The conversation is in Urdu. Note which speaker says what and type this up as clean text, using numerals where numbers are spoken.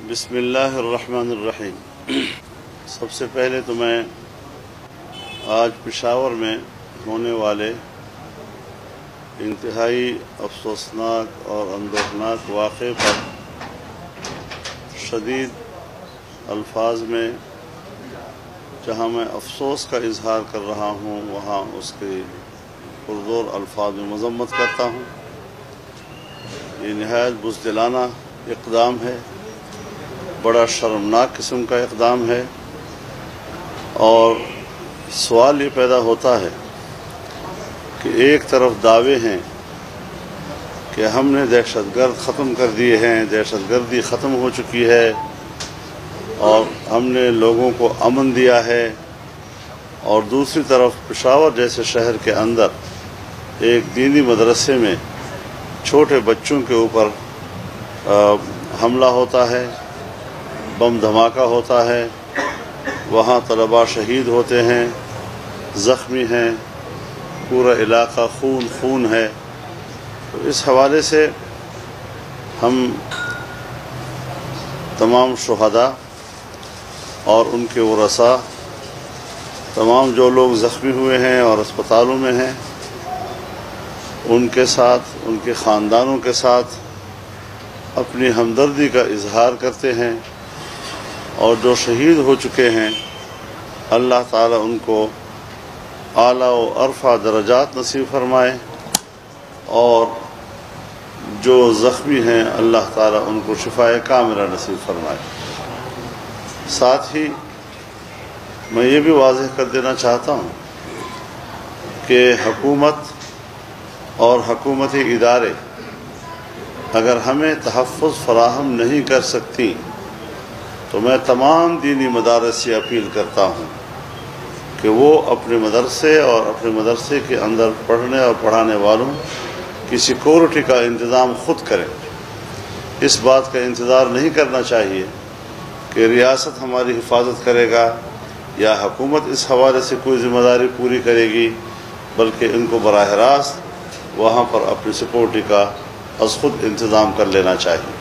Speaker 1: بسم اللہ الرحمن الرحیم۔ سب سے پہلے تو میں آج پشاور میں ہونے والے انتہائی افسوسناک اور اندوہناک واقعے پر شدید الفاظ میں جہاں میں افسوس کا اظہار کر رہا ہوں وہاں اس کے پرزور الفاظ میں مذمت کرتا ہوں۔ یہ نہایت بزدلانہ اقدام ہے، بڑا شرمناک قسم کا اقدام ہے، اور سوال یہ پیدا ہوتا ہے کہ ایک طرف دعوے ہیں کہ ہم نے دہشت گرد ختم کر دیے ہیں، دہشت گردی ختم ہو چکی ہے اور ہم نے لوگوں کو امن دیا ہے، اور دوسری طرف پشاور جیسے شہر کے اندر ایک دینی مدرسے میں چھوٹے بچوں کے اوپر حملہ ہوتا ہے، بم دھماکہ ہوتا ہے، وہاں طلباء شہید ہوتے ہیں، زخمی ہیں، پورا علاقہ خون خون ہے۔ تو اس حوالے سے ہم تمام شہداء اور ان کے ورثاء، تمام جو لوگ زخمی ہوئے ہیں اور اسپتالوں میں ہیں، ان کے ساتھ، ان کے خاندانوں کے ساتھ اپنی ہمدردی کا اظہار کرتے ہیں، اور جو شہید ہو چکے ہیں اللہ تعالیٰ ان کو اعلیٰ و ارفع درجات نصیب فرمائے، اور جو زخمی ہیں اللہ تعالیٰ ان کو شفائے کاملہ نصیب فرمائے۔ ساتھ ہی میں یہ بھی واضح کر دینا چاہتا ہوں کہ حکومت اور حکومتی ادارے اگر ہمیں تحفظ فراہم نہیں کر سکتی تو میں تمام دینی مدارس سے اپیل کرتا ہوں کہ وہ اپنے مدرسے اور اپنے مدرسے کے اندر پڑھنے اور پڑھانے والوں کی سیکورٹی کا انتظام خود کریں۔ اس بات کا انتظار نہیں کرنا چاہیے کہ ریاست ہماری حفاظت کرے گا یا حکومت اس حوالے سے کوئی ذمہ داری پوری کرے گی، بلکہ ان کو براہ راست وہاں پر اپنی سیکورٹی کا از خود انتظام کر لینا چاہیے۔